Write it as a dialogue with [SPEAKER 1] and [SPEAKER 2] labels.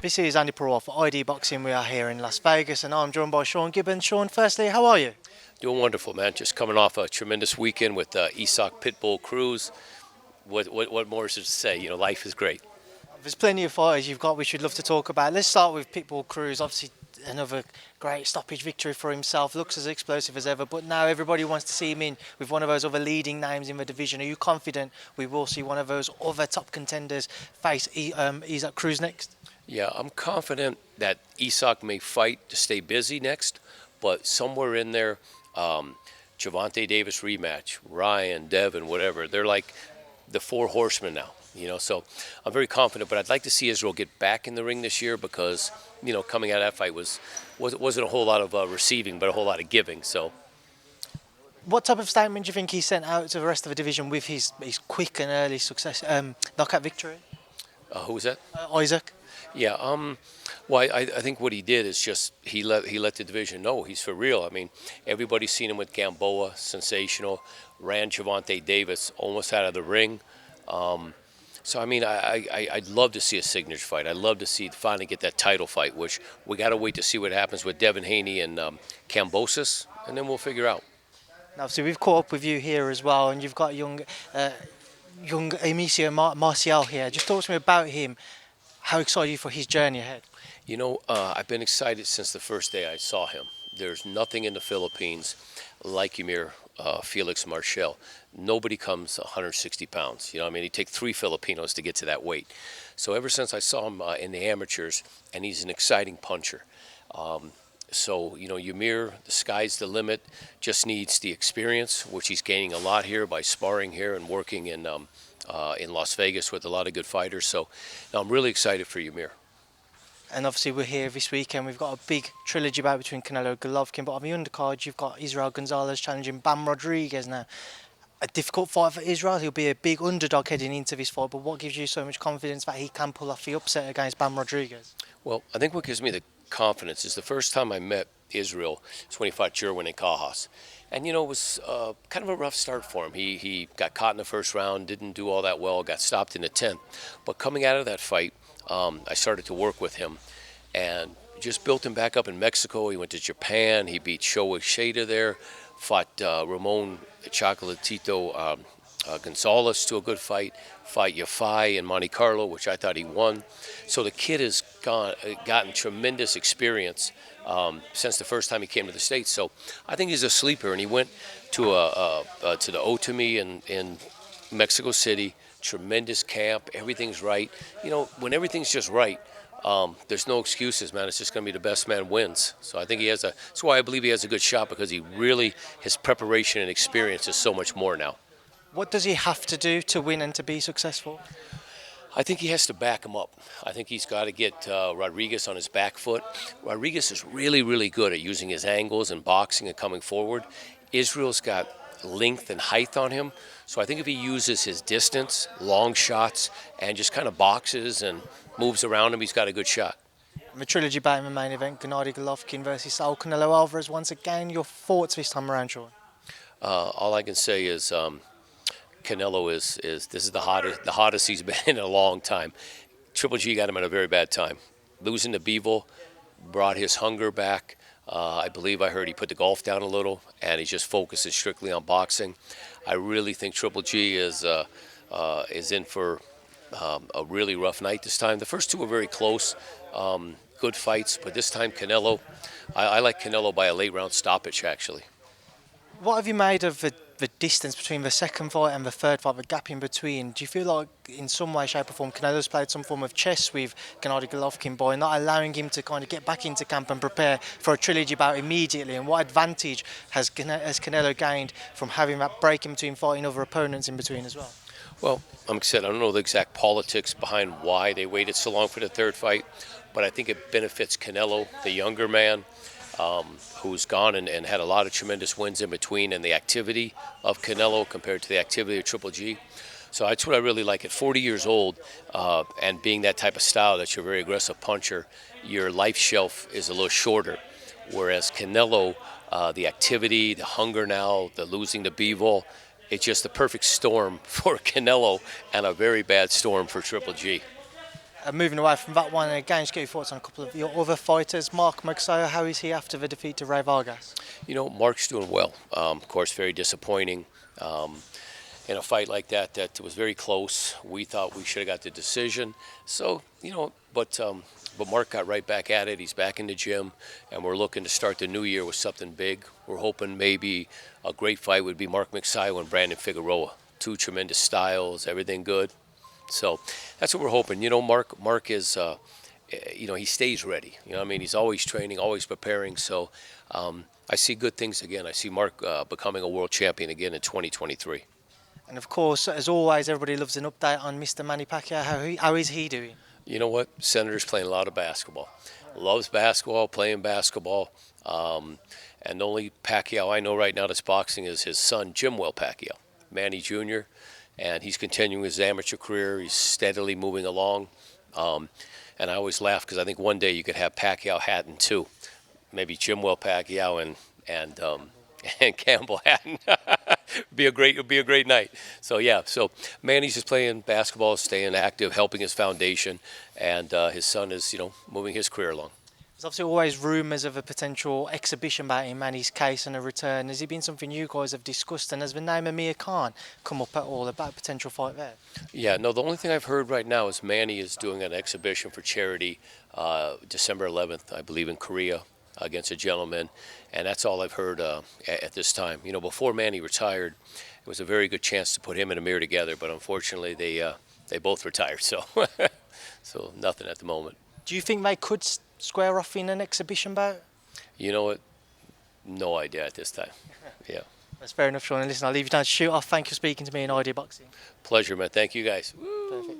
[SPEAKER 1] This is Andy Purewal for ID Boxing. We are here in Las Vegas and I'm joined by Sean Gibbons. Sean, firstly, how are you?
[SPEAKER 2] Doing wonderful, man. Just coming off a tremendous weekend with Isak Pitbull Cruz. What more is there to say? You know, life is great.
[SPEAKER 1] There's plenty of fighters you've got which we'd love to talk about. Let's start with Pitbull Cruz. Obviously, another great stoppage victory for himself. Looks as explosive as ever, but now everybody wants to see him in with one of those other leading names in the division. Are you confident we will see one of those other top contenders face Isak Cruz next?
[SPEAKER 2] Yeah, I'm confident that Isak may fight to stay busy next, but somewhere in there, Gervonta Davis rematch, Ryan, Devin, whatever, they're like the four horsemen now. You know, so I'm very confident, but I'd like to see Israel get back in the ring this year because, you know, coming out of that fight wasn't a whole lot of receiving, but a whole lot of giving. So,
[SPEAKER 1] what type of statement do you think he sent out to the rest of the division with his quick and early success knockout victory?
[SPEAKER 2] Who was that?
[SPEAKER 1] Isaac.
[SPEAKER 2] Yeah. Well, I think what he did is just he let the division know he's for real. I mean, everybody's seen him with Gamboa, sensational. Ran Gervonta Davis almost out of the ring. So, I mean, I'd love to see a signature fight. I'd love to finally get that title fight, which we got to wait to see what happens with Devin Haney and Kambosos, and then we'll figure out.
[SPEAKER 1] Now, so we've caught up with you here as well, and you've got young Eumir Marcial here. Just talk to me about him. How excited are you for his journey ahead?
[SPEAKER 2] You know, I've been excited since the first day I saw him. There's nothing in the Philippines like Eumir Felix Marcial. Nobody comes 160 pounds. You know, I mean, he'd take 3 Filipinos to get to that weight. So ever since I saw him in the amateurs, and he's an exciting puncher. So, you know, Eumir, the sky's the limit, just needs the experience, which he's gaining a lot here by sparring here and working in Las Vegas with a lot of good fighters. So now I'm really excited for Eumir.
[SPEAKER 1] And obviously we're here this weekend. We've got a big trilogy bout between Canelo-Golovkin, but on the undercard you've got Israel Gonzalez challenging Bam Rodriguez now. A difficult fight for Israel. He'll be a big underdog heading into this fight, but what gives you so much confidence that he can pull off the upset against Bam Rodriguez?
[SPEAKER 2] Well, I think what gives me the confidence is the first time I met Israel, 25 Jerwin in Cajas. And, you know, it was kind of a rough start for him. He got caught in the first round, didn't do all that well, got stopped in the 10th. But coming out of that fight, I started to work with him and just built him back up in Mexico. He went to Japan. He beat Showa Shada there, fought Ramon Chocolatito Gonzalez to a good fight Yafai in Monte Carlo, which I thought he won. So the kid has gotten tremendous experience since the first time he came to the States. So I think he's a sleeper, and he went to the Otami in Mexico City. Tremendous camp, everything's right. You know, when everything's just right, there's no excuses, man. It's just going to be the best man wins. So I think that's why I believe he has a good shot, because his preparation and experience is so much more now.
[SPEAKER 1] What does he have to do to win and to be successful?
[SPEAKER 2] I think he has to back him up. I think he's got to get Rodriguez on his back foot. Rodriguez is really, really good at using his angles and boxing and coming forward. Israel's got length and height on him. So I think if he uses his distance, long shots, and just kind of boxes and moves around him, he's got a good shot.
[SPEAKER 1] The trilogy bout in the main event, Canelo-Golovkin versus Saul Canelo Alvarez. Once again, your thoughts this time around, Sean?
[SPEAKER 2] All I can say is Canelo is this is the hottest he's been in a long time. Triple G got him at a very bad time. Losing to Bivol brought his hunger back. I believe I heard he put the golf down a little, and he's just focusing strictly on boxing. I really think Triple G is in for a really rough night this time. The first two were very close, good fights, but this time Canelo, I like Canelo by a late round stoppage, actually.
[SPEAKER 1] What have you made of the distance between the second fight and the third fight, the gap in between? Do you feel like in some way, shape or form, Canelo's played some form of chess with Canelo-Golovkin by not allowing him to kind of get back into camp and prepare for a trilogy bout immediately? And what advantage has Canelo gained from having that break in between fighting other opponents in between as well?
[SPEAKER 2] Well, like I said, I don't know the exact politics behind why they waited so long for the third fight, but I think it benefits Canelo, the younger man, who's gone and had a lot of tremendous wins in between, and the activity of Canelo compared to the activity of Triple G. So that's what I really like. At 40 years old, and being that type of style, that you're a very aggressive puncher, your life shelf is a little shorter. Whereas Canelo, the activity, the hunger now, the losing to Bivol, it's just the perfect storm for Canelo and a very bad storm for Triple G.
[SPEAKER 1] Moving away from that one, and again, just get your thoughts on a couple of your other fighters. Mark Magsayo, how is he after the defeat to Ray Vargas?
[SPEAKER 2] You know, Mark's doing well. Of course, very disappointing. In a fight like that, that was very close. We thought we should have got the decision. So, you know, but Mark got right back at it. He's back in the gym, and we're looking to start the new year with something big. We're hoping maybe a great fight would be Mark Magsayo and Brandon Figueroa. Two tremendous styles, everything good. So that's what we're hoping. You know, Mark is, you know, he stays ready. You know, I mean, he's always training, always preparing. So I see good things again. I see Mark becoming a world champion again in 2023.
[SPEAKER 1] And of course, as always, everybody loves an update on Mr. Manny Pacquiao. How is he doing?
[SPEAKER 2] You know what? Senator's playing a lot of basketball. Loves basketball, playing basketball. And the only Pacquiao I know right now that's boxing is his son, Jimwell Pacquiao, Manny Jr., and he's continuing his amateur career. He's steadily moving along. And I always laugh because I think one day you could have Pacquiao Hatton too. Maybe Jimwell Pacquiao and Campbell Hatton. It'd be a great night. So yeah, so Manny's just playing basketball, staying active, helping his foundation, and his son is, you know, moving his career along.
[SPEAKER 1] There's obviously always rumours of a potential exhibition bout in Manny's case and a return. Has it been something you guys have discussed? And has the name Eumir Khan come up at all about a potential fight there?
[SPEAKER 2] Yeah, no, the only thing I've heard right now is Manny is doing an exhibition for charity December 11th, I believe, in Korea against a gentleman. And that's all I've heard at this time. You know, before Manny retired, it was a very good chance to put him and Eumir together. But unfortunately, they both retired. So, so nothing at the moment.
[SPEAKER 1] Do you think they could square off in an exhibition bout?
[SPEAKER 2] You know what? No idea at this time. Yeah.
[SPEAKER 1] That's fair enough, Sean. And listen, I'll leave you down to shoot off. Thank you for speaking to me in Idea Boxing.
[SPEAKER 2] Pleasure, man. Thank you, guys.
[SPEAKER 1] Perfect.